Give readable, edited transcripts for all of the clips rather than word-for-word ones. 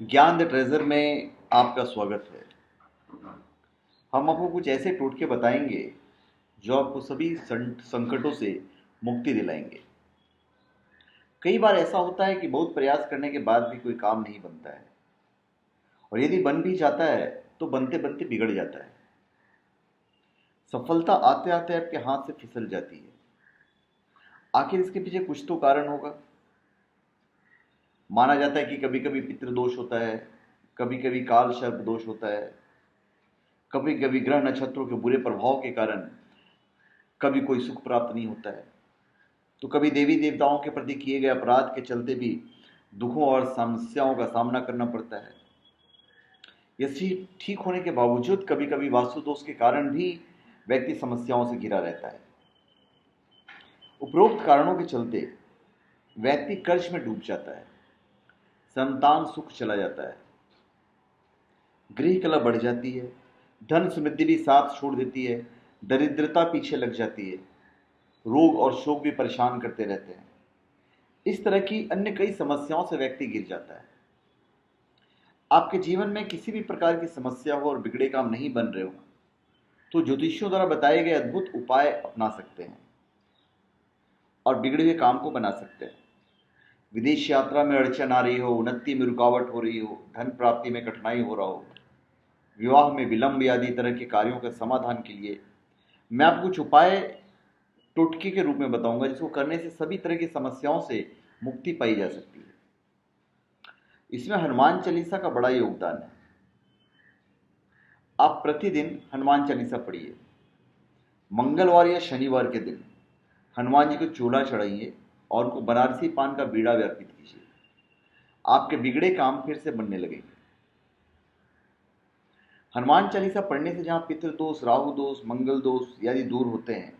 ज्ञान the treasure में आपका स्वागत है। हम आपको कुछ ऐसे टोटके बताएंगे जो आपको सभी संकटों से मुक्ति दिलाएंगे। कई बार ऐसा होता है कि बहुत प्रयास करने के बाद भी कोई काम नहीं बनता है, और यदि बन भी जाता है तो बनते बनते बिगड़ जाता है। सफलता आते आते आपके हाथ से फिसल जाती है। आखिर इसके पीछे कुछ तो कारण होगा। माना जाता है कि कभी कभी पितृदोष होता है, कभी कभी काल सर्प दोष होता है, कभी कभी ग्रह नक्षत्रों के बुरे प्रभाव के कारण कभी कोई सुख प्राप्त नहीं होता है, तो कभी देवी देवताओं के प्रति किए गए अपराध के चलते भी दुखों और समस्याओं का सामना करना पड़ता है। यह ठीक होने के बावजूद कभी कभी वास्तु दोष के कारण भी व्यक्ति समस्याओं से घिरा रहता है। उपरोक्त कारणों के चलते व्यक्ति कर्ज में डूब जाता है, संतान सुख चला जाता है, गृह कलह बढ़ जाती है, धन समृद्धि भी साथ छोड़ देती है, दरिद्रता पीछे लग जाती है, रोग और शोक भी परेशान करते रहते हैं। इस तरह की अन्य कई समस्याओं से व्यक्ति गिर जाता है। आपके जीवन में किसी भी प्रकार की समस्या हो और बिगड़े काम नहीं बन रहे हो, तो ज्योतिषियों द्वारा बताए गए अद्भुत उपाय अपना सकते हैं और बिगड़े हुए काम को बना सकते हैं। विदेश यात्रा में अड़चन आ रही हो, उन्नति में रुकावट हो रही हो, धन प्राप्ति में कठिनाई हो रहा हो, विवाह में विलंब आदि तरह के कार्यों के समाधान के लिए मैं आपको कुछ उपाय टोटके के रूप में बताऊंगा, जिसको करने से सभी तरह की समस्याओं से मुक्ति पाई जा सकती है। इसमें हनुमान चालीसा का बड़ा योगदान है। आप प्रतिदिन हनुमान चालीसा पढ़िए। मंगलवार या शनिवार के दिन हनुमान जी को चूल्हा चढ़ाइए और उनको बनारसी पान का बीड़ा भी अर्पित कीजिए। आपके बिगड़े काम फिर से बनने लगेंगे। हनुमान चालीसा पढ़ने से जहां पितृदोष, राहु दोष, मंगल दोष आदि दूर होते हैं,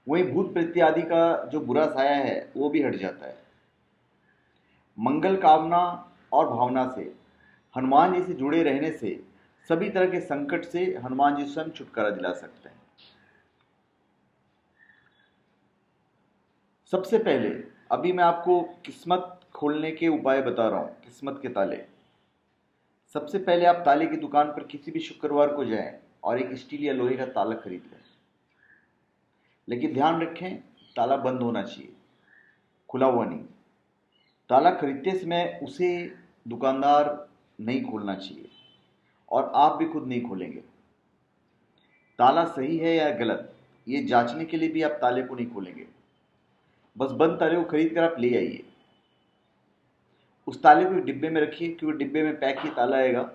वहीं भूत प्रेत आदि का जो बुरा साया है वो भी हट जाता है। मंगल कामना और भावना से हनुमान जी से जुड़े रहने से सभी तरह के संकट से हनुमान जी स्वयं छुटकारा दिला सकते हैं। सबसे पहले अभी मैं आपको किस्मत खोलने के उपाय बता रहा हूं, किस्मत के ताले। सबसे पहले आप ताले की दुकान पर किसी भी शुक्रवार को जाएं और एक स्टील या लोहे का ताला खरीद लें। लेकिन ध्यान रखें, ताला बंद होना चाहिए, खुला हुआ नहीं। ताला खरीदते समय उसे दुकानदार नहीं खोलना चाहिए और आप भी खुद नहीं खोलेंगे। ताला सही है या गलत, ये जांचने के लिए भी आप ताले को नहीं खोलेंगे। बस बंद ताले को खरीद कर आप ले आइए। उस ताले को एक डिब्बे में रखिए, क्योंकि डिब्बे में पैक ही ताला आएगा,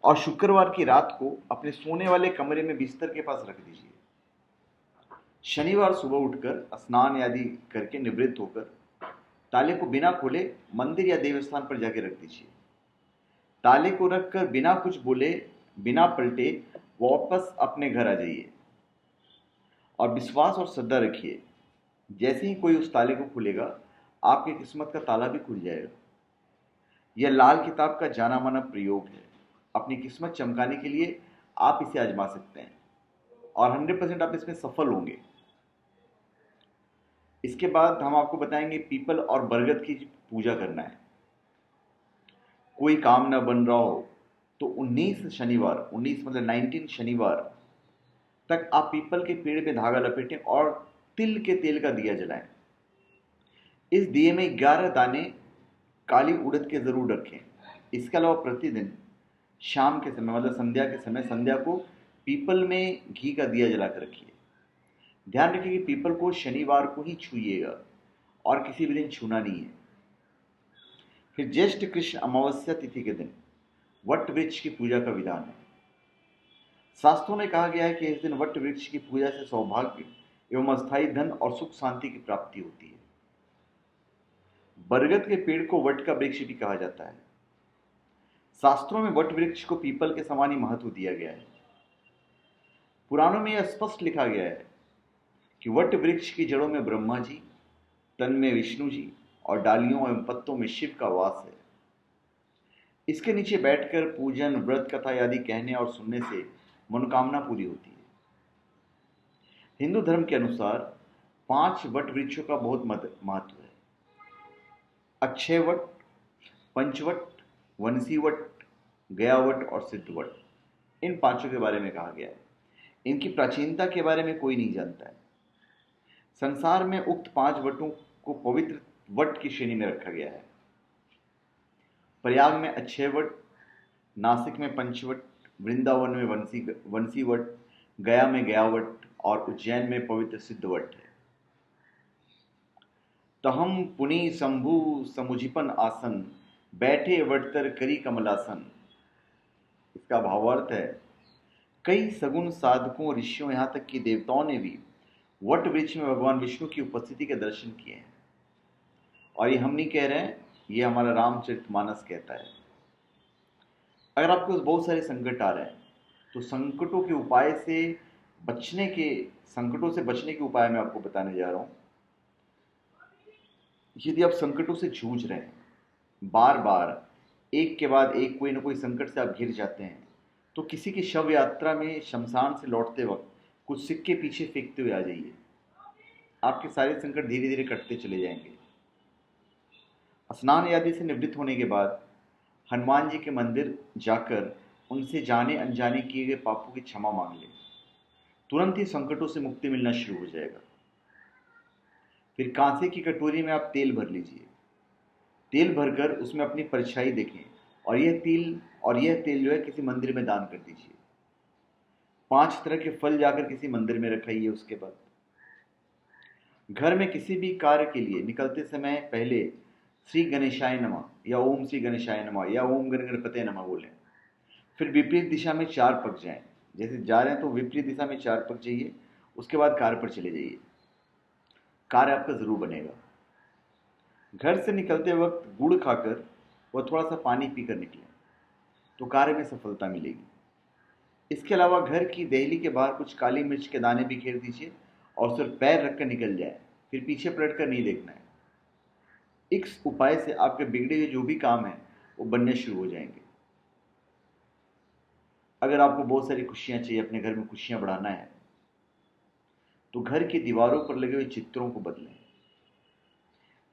और शुक्रवार की रात को अपने सोने वाले कमरे में बिस्तर के पास रख दीजिए। शनिवार सुबह उठकर स्नान आदि करके निवृत्त होकर ताले को बिना खोले मंदिर या देवस्थान पर जाके रख दीजिए। ताले को रखकर बिना कुछ बोले, बिना पलटे वापस अपने घर आ जाइए और विश्वास और श्रद्धा रखिए। जैसे ही कोई उस ताले को खुलेगा, आपकी किस्मत का ताला भी खुल जाएगा। यह लाल किताब का जाना माना प्रयोग है। अपनी किस्मत चमकाने के लिए आप इसे आजमा सकते हैं और 100% आप इसमें सफल होंगे। इसके बाद हम आपको बताएंगे पीपल और बरगद की पूजा करना है। कोई काम ना बन रहा हो तो 19 शनिवार, 19 मतलब 19 शनिवार तक आप पीपल के पेड़ पे धागा लपेटें और तिल के तेल का दिया जलाएं। इस दिए में 11 दाने काली उड़द के जरूर रखें। इसके अलावा प्रतिदिन शाम के समय मतलब संध्या के समय संध्या को पीपल में घी का दिया जलाकर रखिए। ध्यान रखिए कि पीपल को शनिवार को ही छूइएगा और किसी भी दिन छूना नहीं है। फिर ज्येष्ठ कृष्ण अमावस्या तिथि के दिन वट वृक्ष की पूजा का विधान है। शास्त्रों में कहा गया है कि इस दिन वट वृक्ष की पूजा से सौभाग्य एवं अस्थायी धन और सुख शांति की प्राप्ति होती है। बरगद के पेड़ को वट का वृक्ष भी कहा जाता है। शास्त्रों में वट वृक्ष को पीपल के समान ही महत्व दिया गया है। पुराणों में यह स्पष्ट लिखा गया है कि वट वृक्ष की जड़ों में ब्रह्मा जी, तन में विष्णु जी और डालियों एवं पत्तों में शिव का वास है। इसके नीचे बैठकर पूजन, व्रत, कथा आदि कहने और सुनने से मनोकामना पूरी होती है। हिंदू धर्म के अनुसार 5 वट वृक्षों का बहुत महत्व है। अक्षय वट, पंचवट, वंशीवट, गयावट और सिद्धवट, इन पांचों के बारे में कहा गया है। इनकी प्राचीनता के बारे में कोई नहीं जानता है। संसार में उक्त 5 वटों को पवित्र वट की श्रेणी में रखा गया है। प्रयाग में अक्षय वट, नासिक में पंचवट, वृंदावन में वंशीवट, गया में गयावट और उज्जैन में पवित्र सिद्धवट है। तहम पुनि शंभु समुझिपन आसन, बैठे वटतर करी कमलासन। इसका भावार्थ है, कई सगुण साधकों, ऋषियों, यहाँ तक कि देवताओं ने भी वट वृक्ष में भगवान विष्णु की उपस्थिति के दर्शन किए हैं। और ये हम नहीं कह रहे हैं, ये हमारा रामचरितमानस कहता है। अगर आपको बहुत सारे संकट आ रहे हैं तो संकटों के बचने के उपाय मैं आपको बताने जा रहा हूं। यदि आप संकटों से जूझ रहे हैं, बार बार एक के बाद एक कोई ना कोई संकट से आप घिर जाते हैं, तो किसी की शव यात्रा में शमशान से लौटते वक्त कुछ सिक्के पीछे फेंकते हुए आ जाइए। आपके सारे संकट धीरे धीरे कटते चले जाएंगे। स्नान आदि से निवृत्त होने के बाद हनुमान जी के मंदिर जाकर उनसे जाने अनजाने किए गए पापों की क्षमा मांग लें। तुरंत ही संकटों से मुक्ति मिलना शुरू हो जाएगा। फिर कांसे की कटोरी में आप तेल भर लीजिए। तेल भरकर उसमें अपनी परछाई देखें और यह तेल जो है किसी मंदिर में दान कर दीजिए। 5 तरह के फल जाकर किसी मंदिर में रखाइए। उसके बाद घर में किसी भी कार्य के लिए निकलते समय पहले श्री गणेशाय नमः या ओम श्री गणेशाय नमः या ओम गण गणपते नमः बोलें। फिर विपरीत दिशा में 4 पग जाएं। जैसे जा रहे हैं तो विपरीत दिशा में 4 पग जाइए। उसके बाद कार्य पर चले जाइए। कार्य आपका जरूर बनेगा। घर से निकलते वक्त गुड़ खाकर व थोड़ा सा पानी पीकर निकलें तो कार्य में सफलता मिलेगी। इसके अलावा घर की देहली के बाहर कुछ काली मिर्च के दाने बिखेर दीजिए और उस पर पैर रखकर निकल जाए। फिर पीछे पलटकर नहीं देखना है। इस उपाय से आपके बिगड़े हुए जो भी काम है वो बनने शुरू हो जाएंगे। अगर आपको बहुत सारी खुशियां चाहिए, अपने घर में खुशियां बढ़ाना है, तो घर की दीवारों पर लगे हुए चित्रों को बदलें।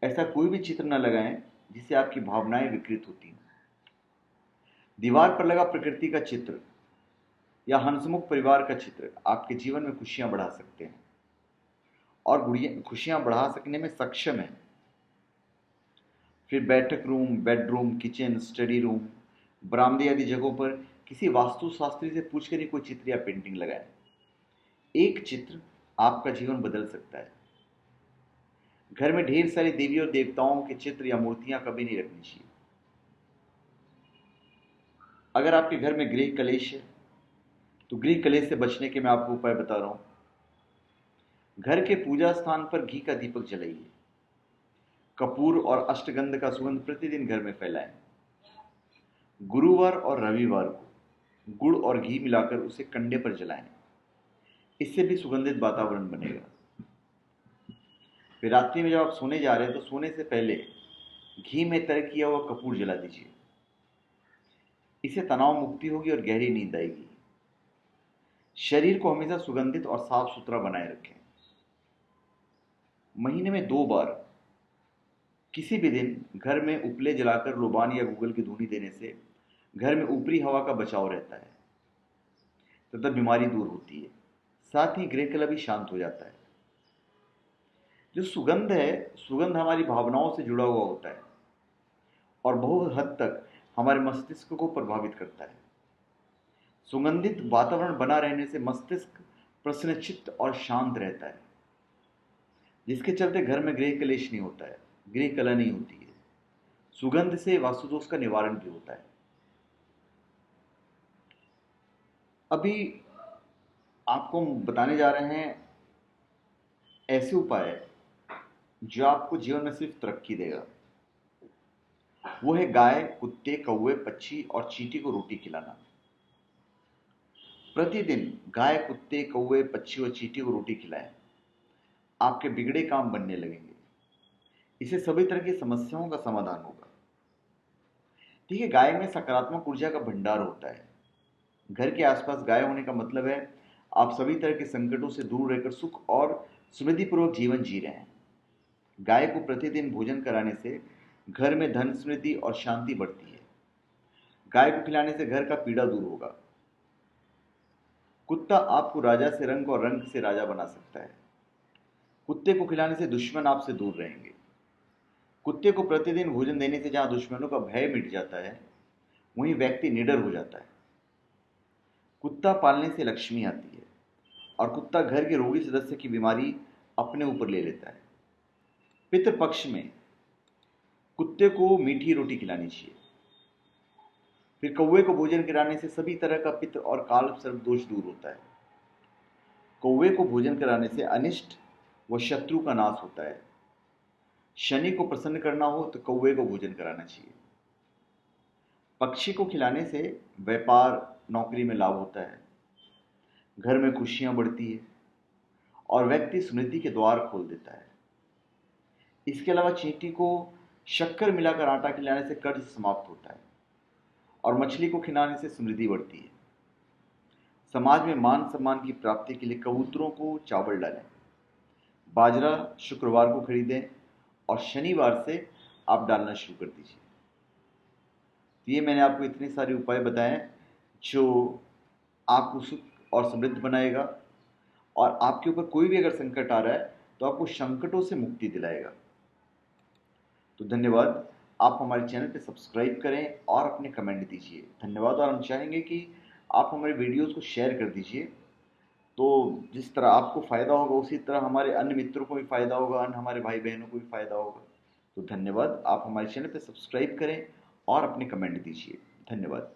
ऐसा कोई भी चित्र न लगाएं जिससे आपकी भावनाएं विकृत होती हैं। दीवार पर लगा प्रकृति का चित्र या हंसमुख परिवार का चित्र आपके जीवन में खुशियां बढ़ा सकते हैं और खुशियां बढ़ा सकने में सक्षम है। फिर बैठक room, bedroom, kitchen, study room, बरामदे आदि जगहों पर किसी वास्तुशास्त्री से पूछकर ही कोई चित्र या पेंटिंग लगाएं। एक चित्र आपका जीवन बदल सकता है। घर में ढेर सारे देवी और देवताओं के चित्र या मूर्तियां कभी नहीं रखनी चाहिए। अगर आपके घर में गृह कलेश है तो गृह कलेश से बचने के मैं आपको उपाय बता रहा हूं। घर के पूजा स्थान पर घी का दीपक जलाइए। कपूर और अष्टगंध का सुगंध प्रतिदिन घर में फैलाएं। गुरुवार और रविवार को गुड़ और घी मिलाकर उसे कंडे पर जलाएं। इससे भी सुगंधित वातावरण बनेगा। फिर रात्रि में जब आप सोने जा रहे हैं तो सोने से पहले घी में तय किया हुआ कपूर जला दीजिए। इससे तनाव मुक्ति होगी और गहरी नींद आएगी। शरीर को हमेशा सुगंधित और साफ सुथरा बनाए रखें। महीने में 2 बार किसी भी दिन घर में उपले जलाकर लोबान या गूगल की धूनी देने से घर में ऊपरी हवा का बचाव रहता है तथा बीमारी दूर होती है। साथ ही गृह कलह भी शांत हो जाता है। जो सुगंध है, सुगंध हमारी भावनाओं से जुड़ा हुआ होता है और बहुत हद तक हमारे मस्तिष्क को प्रभावित करता है। सुगंधित वातावरण बना रहने से मस्तिष्क प्रसन्नचित्त और शांत रहता है, जिसके चलते घर में गृह कलेश नहीं होता है, गृह कलह नहीं होती है। सुगंध से वास्तुदोष का निवारण भी होता है। अभी आपको बताने जा रहे हैं ऐसे उपाय जो आपको जीवन में सिर्फ तरक्की देगा। वो है गाय, कुत्ते, कौवे, पक्षी और चींटी को रोटी खिलाना। प्रतिदिन गाय, कुत्ते, कौवे, पक्षी और चींटी को रोटी खिलाएं। आपके बिगड़े काम बनने लगेंगे। इससे सभी तरह की समस्याओं का समाधान होगा। देखिए, गाय में सकारात्मक ऊर्जा का भंडार होता है। घर के आसपास गाय होने का मतलब है आप सभी तरह के संकटों से दूर रहकर सुख और समृद्धिपूर्वक जीवन जी रहे हैं। गाय को प्रतिदिन भोजन कराने से घर में धन, समृद्धि और शांति बढ़ती है। गाय को खिलाने से घर का पीड़ा दूर होगा। कुत्ता आपको राजा से रंग और रंग से राजा बना सकता है। कुत्ते को खिलाने से दुश्मन आपसे दूर रहेंगे। कुत्ते को प्रतिदिन भोजन देने से जहां दुश्मनों का भय मिट जाता है, वहीं व्यक्ति निडर हो जाता है। कुत्ता पालने से लक्ष्मी आती है और कुत्ता घर के रोगी सदस्य की बीमारी अपने ऊपर ले लेता है। पितृपक्ष में कुत्ते को मीठी रोटी खिलानी चाहिए। फिर कौवे को भोजन कराने से सभी तरह का पित्त और काल सर्प दोष दूर होता है। कौवे को भोजन कराने से अनिष्ट व शत्रु का नाश होता है। शनि को प्रसन्न करना हो तो कौवे को भोजन कराना चाहिए। पक्षी को खिलाने से व्यापार नौकरी में लाभ होता है, घर में खुशियां बढ़ती है और व्यक्ति समृद्धि के द्वार खोल देता है। इसके अलावा चींटी को शक्कर मिलाकर आटा खिलाने से कर्ज समाप्त होता है और मछली को खिलाने से समृद्धि बढ़ती है। समाज में मान सम्मान की प्राप्ति के लिए कबूतरों को चावल डालें। बाजरा शुक्रवार को खरीदें और शनिवार से आप डालना शुरू कर दीजिए। तो ये मैंने आपको इतने सारे उपाय बताए जो आपको सुख और समृद्ध बनाएगा और आपके ऊपर कोई भी अगर संकट आ रहा है तो आपको संकटों से मुक्ति दिलाएगा। तो धन्यवाद। आप हमारे चैनल पे सब्सक्राइब करें और अपने कमेंट दीजिए। धन्यवाद। और हम चाहेंगे कि आप हमारे वीडियोस को शेयर कर दीजिए, तो जिस तरह आपको फ़ायदा होगा उसी तरह हमारे अन्य मित्रों को भी फ़ायदा होगा, अन्य हमारे भाई बहनों को भी फ़ायदा होगा। तो धन्यवाद। आप हमारे चैनल पे सब्सक्राइब करें और अपने कमेंट दीजिए। धन्यवाद।